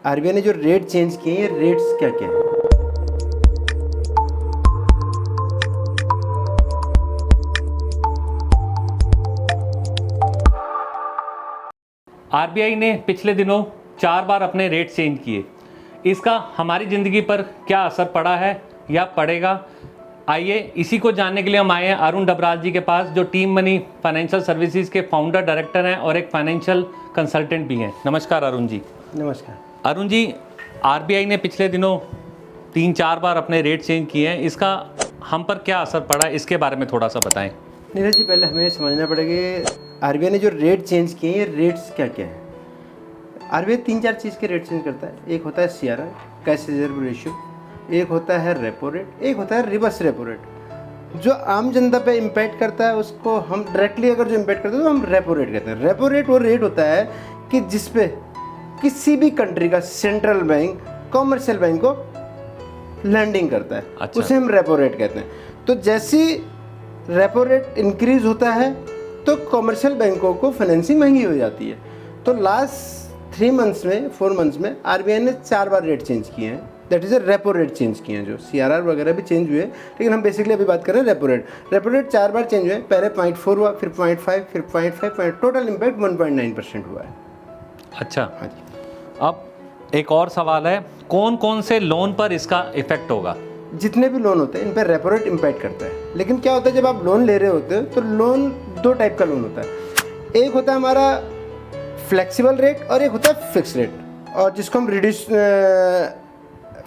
RBI ने जो rate change किए हैं, रेट्स क्या क्या है? आरबीआई ने पिछले दिनों 4 बार अपने रेट चेंज किए। इसका हमारी ज़िंदगी पर क्या असर पड़ा है या पड़ेगा, आइए इसी को जानने के लिए हम आए हैं अरुण डबराल जी के पास, जो टीम मनी फाइनेंशियल सर्विसेज के फाउंडर डायरेक्टर हैं और एक फाइनेंशियल कंसल्टेंट भी हैं। नमस्कार अरुण जी। नमस्कार अरुण जी, आरबीआई ने पिछले दिनों 3-4 बार अपने रेट चेंज किए हैं, इसका हम पर क्या असर पड़ा है, इसके बारे में थोड़ा सा बताएं। नीरज जी, पहले हमें समझना पड़ेगा आरबीआई ने जो रेट चेंज किए हैं, रेट्स क्या क्या है? आरबीआई 3-4 चीज़ के रेट चेंज करता है। एक होता है सीआरआर, कैश रिजर्व रेशियो, एक होता है रेपो रेट, एक होता है रिवर्स रेपो रेट। जो आम जनता पे इम्पैक्ट करता है उसको हम डायरेक्टली अगर जो इम्पैक्ट करते हैं तो हम रेपो रेट कहते हैं। रेपो रेट वो रेट होता है कि जिस पे किसी भी कंट्री का सेंट्रल बैंक कॉमर्शियल बैंक को लैंडिंग करता है। अच्छा। उसे हम रेपो रेट कहते हैं। तो जैसी रेपो रेट इंक्रीज होता है तो कॉमर्शियल बैंकों को फाइनेंसिंग महंगी हो जाती है। तो लास्ट 4 मंथ्स में आरबीआई ने 4 बार रेट चेंज किए हैं। That is a repo rate change किए हैं। जो सीआरआर वगैरह भी चेंज हुए, लेकिन हम बेसिकली अभी बात कर रहे हैं रेपो रेट। रेपो रेट 4 बार चेंज हुए। पहले 0.4 हुआ, फिर 0.5, फिर 0.5, टोटल इम्पैक्ट 1.9% हुआ है। अच्छा, हाँ जी। अब एक और सवाल है, कौन कौन से लोन पर इसका इफेक्ट होगा? जितने भी लोन होते हैं इन पर रेपो रेट इम्पैक्ट करता है। लेकिन क्या होता है, जब आप लोन ले रहे होते हो तो लोन 2 टाइप का लोन होता है। एक होता है हमारा फ्लेक्सिबल रेट और एक होता है फिक्स रेट। और जिसको हम रिड्यूस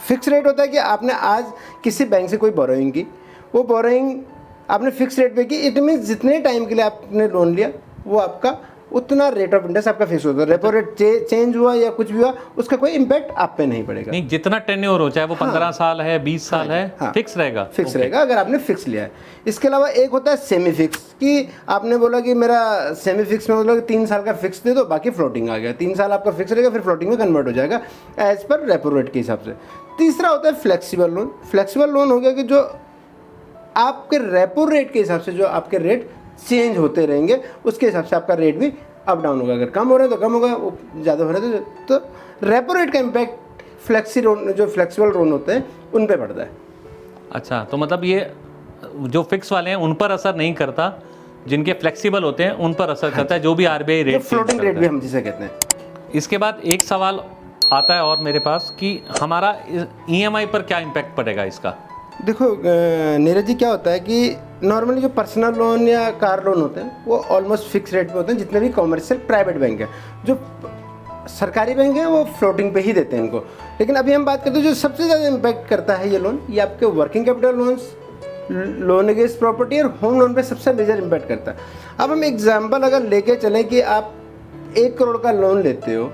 फिक्स रेट होता है कि आपने आज किसी बैंक से कोई बोरोइंग की, वो बोरोइंग आपने फिक्स रेट पे की। इट मीन्स जितने टाइम के लिए आपने लोन लिया वो आपका उतना रेट ऑफ इंटरेस्ट आपका फिक्स होता है। रेपो रेट चेंज हुआ या कुछ भी हुआ उसका कोई इम्पैक्ट आप पे नहीं पड़ेगा। नहीं, जितना टेन्योर हो, चाहे वो 15 साल है, 20 साल है, हाँ, फिक्स रहेगा। फिक्स रहेगा अगर आपने फिक्स लिया है। इसके अलावा एक होता है सेमी फिक्स, कि आपने बोला कि मेरा सेमी फिक्स में मतलब 3 साल का फिक्स दे दो, बाकी फ्लोटिंग आ गया। 3 साल आपका फिक्स रहेगा, फिर फ्लोटिंग में कन्वर्ट हो जाएगा एज पर रेपो रेट के हिसाब से। तीसरा होता है फ्लेक्सिबल लोन। फ्लेक्सिबल लोन हो गया कि जो आपके रेपो रेट के हिसाब से जो आपके रेट चेंज होते रहेंगे, उसके हिसाब से आपका रेट भी अप डाउन होगा। अगर कम हो रहे हैं तो कम होगा, वो ज़्यादा हो रहे हैं तो रेपो रेट का इम्पैक्ट फ्लेक्सिबल लोन होते हैं उन पे पड़ता है। अच्छा, तो मतलब ये जो फिक्स वाले हैं उन पर असर नहीं करता, जिनके फ्लेक्सिबल होते हैं उन पर असर करता है, जो भी आरबीआई रेट, फ्लोटिंग रेट भी हम जिसे कहते हैं। इसके बाद एक सवाल आता है और मेरे पास कि हमारा ईएमआई पर क्या इम्पैक्ट पड़ेगा इसका? देखो नीरज जी, क्या होता है कि नॉर्मली जो पर्सनल लोन या कार लोन होते हैं वो ऑलमोस्ट फिक्स रेट पे होते हैं। जितने भी कॉमर्शियल प्राइवेट बैंक है, जो सरकारी बैंक है वो फ्लोटिंग पे ही देते हैं इनको। लेकिन अभी हम बात करते हैं जो सबसे ज़्यादा इम्पैक्ट करता है ये लोन, ये आपके working capital loans, loan against property और होम लोन पे सबसे मेजर इम्पैक्ट करता है। अब हम एग्जाम्पल अगर लेके चलें कि आप 1 करोड़ का लोन लेते हो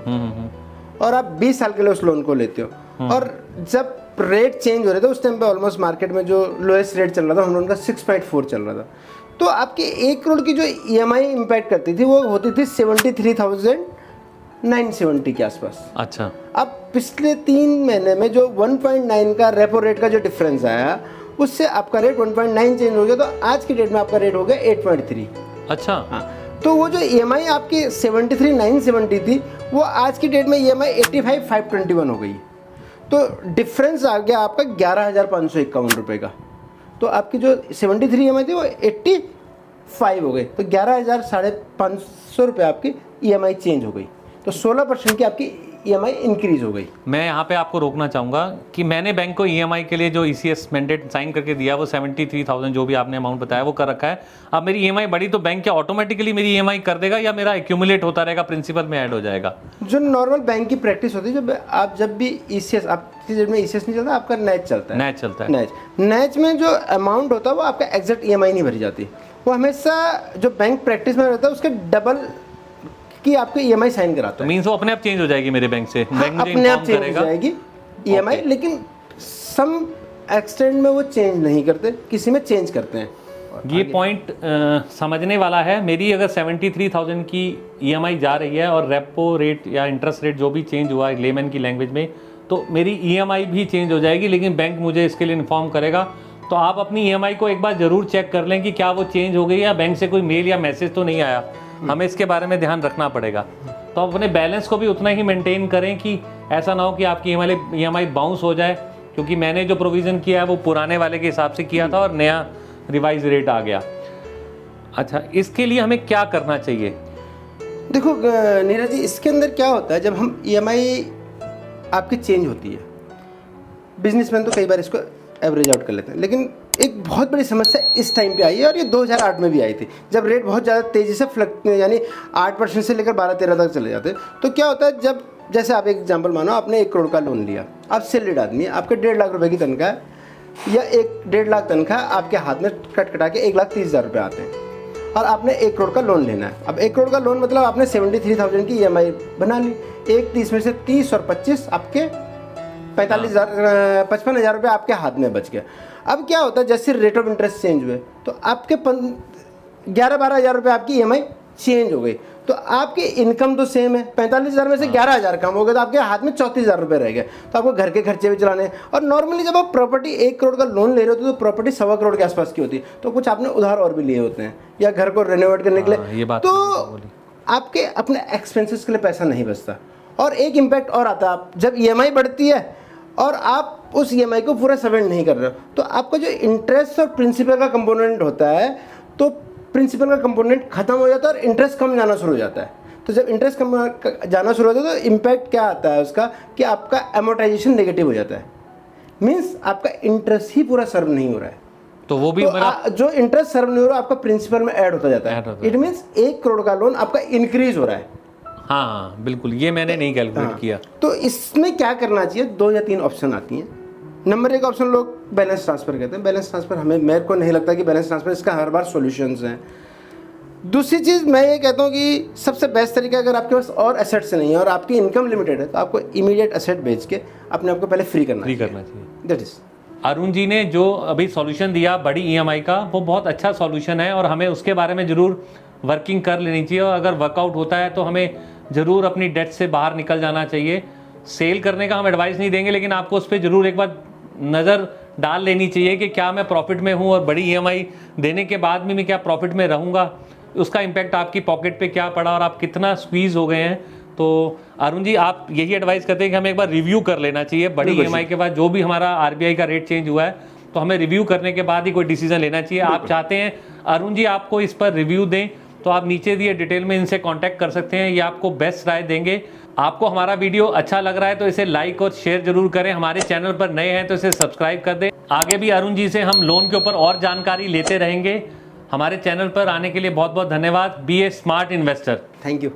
और आप 20 साल के लिए उस लोन को लेते हो, और जब रेट चेंज हो रहे थे उस टाइम पे ऑलमोस्ट मार्केट में जो लोएस्ट रेट चल रहा था होम लोन का 6.4 चल रहा था। तो आपकी 1 करोड़ की जो ईएमआई इम्पैक्ट करती थी वो होती थी 73,970 के आसपास। अच्छा, अब पिछले 3 महीने में जो 1.9 का रेपो रेट का जो डिफरेंस आया, उससे आपका रेट 1.9 चेंज हो गया। तो आज की डेट में आपका रेट हो गया 8.3। अच्छा, हाँ, तो वो जो ईएमआई आपकी 73,970 थी, वो आज की डेट में ईएमआई 85,521 हो गई। तो डिफरेंस आ गया आपका 11,551 रुपये का। तो आपकी जो 73 ईएमआई थी वो 85 हो गई, तो 11,550 रुपये आपकी ईएमआई चेंज हो गई। तो 16% की आपकी ईएमआई इंक्रीज हो गई। मैं यहाँ पे आपको रोकना चाहूँगा कि मैंने बैंक को ईएमआई के लिए जो ईसीएस मैंडेट साइन करके दिया वो 73,000 जो भी आपने अमाउंट बताया वो कर रखा है। अब मेरी ईएमआई बढ़ी तो बैंक क्या ऑटोमेटिकली मेरी ईएमआई कर देगा या मेरा एक्यूमुलेट होता रहेगा, प्रिंसिपल में ऐड हो जाएगा? जो नॉर्मल बैंक की प्रैक्टिस होती है, जब भी ईसीएस, आपकी जेब में ईसीएस नहीं चलता, आपका नेच चलता है। नेच चलता है। नेच में जो अमाउंट होता है वो आपका एग्जैक्ट ईएमआई नहीं भरी जाती। वो हमेशा जो बैंक प्रैक्टिस में रहता है उसके डबल कि आपको ईएमआई साइन कराता है। मींस वो अपने आप चेंज हो जाएगी मेरे बैंक से, बैंक मुझे अपने आप इन्फॉर्म चेंज करेगा हो जाएगी ईएमआई। लेकिन सम एक्सटेंड में वो चेंज नहीं करते, किसी में चेंज करते हैं। ये पॉइंट समझने वाला है। मेरी अगर 73,000 की ईएमआई जा रही है और रेपो रेट या इंटरेस्ट रेट जो भी चेंज हुआ है लेमन की लैंग्वेज में, तो मेरी ईएमआई भी चेंज हो जाएगी, लेकिन बैंक मुझे इसके लिए इन्फॉर्म करेगा। तो आप अपनी ईएमआई को एक बार ज़रूर चेक कर लें कि क्या वो चेंज हो गई या बैंक से कोई मेल या मैसेज तो नहीं आया। हमें इसके बारे में ध्यान रखना पड़ेगा। तो आप अपने बैलेंस को भी उतना ही मेंटेन करें कि ऐसा ना हो कि आपकी EMI बाउंस हो जाए, क्योंकि मैंने जो प्रोविज़न किया है वो पुराने वाले के हिसाब से किया था और नया रिवाइज रेट आ गया। अच्छा, इसके लिए हमें क्या करना चाहिए? देखो नीरज जी, इसके अंदर क्या होता है, जब हम EMI आपकी चेंज होती है, बिजनेसमैन तो कई बार इसको एवरेज आउट कर लेते हैं, लेकिन एक बहुत बड़ी समस्या इस टाइम पे आई है और ये 2008 में भी आई थी, जब रेट बहुत ज़्यादा तेज़ी से यानी 8% से लेकर 12-13 तक चले जाते। तो क्या होता है, जब जैसे आप एक एग्जांपल मानो, आपने 1 करोड़ का लोन लिया, आप सैलरीड आदमी है, आपके 1.5 लाख रुपए की तनख्वाह है, या 1.5 लाख तनख्वाह आपके हाथ में कटा के 1,30,000 रुपये आते हैं, और आपने 1 करोड़ का लोन लेना है। अब 1 करोड़ का लोन मतलब आपने 73,000 की EMI बना ली, 30 में से 30 और 25 आपके 55,000 रुपये आपके हाथ में बच गया। अब क्या होता है, जैसे रेट ऑफ इंटरेस्ट चेंज हुए तो आपके 11-12 हज़ार रुपये आपकी EMI चेंज हो गई, तो आपकी इनकम तो सेम है, 45,000 में से 11,000 कम हो गए, तो आपके हाथ में 34,000 रुपये रह गए। तो आपको घर के खर्चे भी चलाने, और नॉर्मली जब आप प्रॉपर्टी 1 करोड़ का लोन ले रहे होते हो तो प्रॉपर्टी 1.25 करोड़ के आसपास की होती है, तो कुछ आपने उधार और भी लिए होते हैं, या घर को रेनोवेट करने के लिए, ये बात तो आपके अपने एक्सपेंसेस के लिए पैसा नहीं बचता। और एक इम्पैक्ट और आता है, जब EMI बढ़ती है और आप उस EMI को पूरा सबमिट नहीं कर रहे हो, तो आपका जो इंटरेस्ट और प्रिंसिपल का कंपोनेंट होता है, तो प्रिंसिपल का कंपोनेंट खत्म हो जाता है और इंटरेस्ट कम जाना शुरू हो जाता है। तो जब इंटरेस्ट कम जाना शुरू होता है तो इम्पैक्ट क्या आता है उसका, कि आपका अमोर्टाइजेशन नेगेटिव हो जाता है, मीन्स आपका इंटरेस्ट ही पूरा सर्व नहीं हो रहा है। तो वो भी तो जो इंटरेस्ट सर्व नहीं हो रहा आपका प्रिंसिपल में ऐड होता जाता है। इट मीन्स 1 करोड़ का लोन आपका इंक्रीज हो रहा है। हाँ बिल्कुल, ये मैंने नहीं कैलकुलेट किया। तो इसमें क्या करना चाहिए, 2 या 3 ऑप्शन आती हैं। नंबर 1 ऑप्शन लोग बैलेंस ट्रांसफ़र कहते हैं। बैलेंस ट्रांसफ़र मेरे को नहीं लगता कि बैलेंस ट्रांसफ़र इसका हर बार सॉल्यूशंस हैं। दूसरी चीज़ मैं ये कहता हूँ कि सबसे बेस्ट तरीका, अगर आपके पास और एसेट्स नहीं है और आपकी इनकम लिमिटेड है, तो आपको इमीडिएट एसेट बेच के अपने आप को पहले फ्री करना चाहिए। दैट इज़ अरुण जी ने जो अभी सॉल्यूशन दिया बड़ी EMI का, वो बहुत अच्छा सॉल्यूशन है और हमें उसके बारे में ज़रूर वर्किंग कर लेनी चाहिए, और अगर वर्कआउट होता है तो हमें ज़रूर अपनी डेट से बाहर निकल जाना चाहिए। सेल करने का हम एडवाइस नहीं देंगे, लेकिन आपको उस पर ज़रूर एक बार नज़र डाल लेनी चाहिए कि क्या मैं प्रॉफिट में हूँ, और बड़ी EMI देने के बाद भी मैं क्या प्रॉफिट में रहूँगा, उसका इम्पैक्ट आपकी पॉकेट पे क्या पड़ा और आप कितना स्क्वीज़ हो गए हैं। तो अरुण जी, आप यही एडवाइस करते हैं कि हमें एक बार रिव्यू कर लेना चाहिए बड़ी EMI के बाद, जो भी हमारा RBI का रेट चेंज हुआ है, तो हमें रिव्यू करने के बाद ही कोई डिसीजन लेना चाहिए। आप चाहते हैं अरुण जी आपको इस पर रिव्यू दें, तो आप नीचे दिए डिटेल में इनसे कांटेक्ट कर सकते हैं, ये आपको बेस्ट राय देंगे। आपको हमारा वीडियो अच्छा लग रहा है तो इसे लाइक और शेयर जरूर करें। हमारे चैनल पर नए हैं तो इसे सब्सक्राइब कर दें। आगे भी अरुण जी से हम लोन के ऊपर और जानकारी लेते रहेंगे। हमारे चैनल पर आने के लिए बहुत बहुत धन्यवाद। Be a smart investor. Thank you.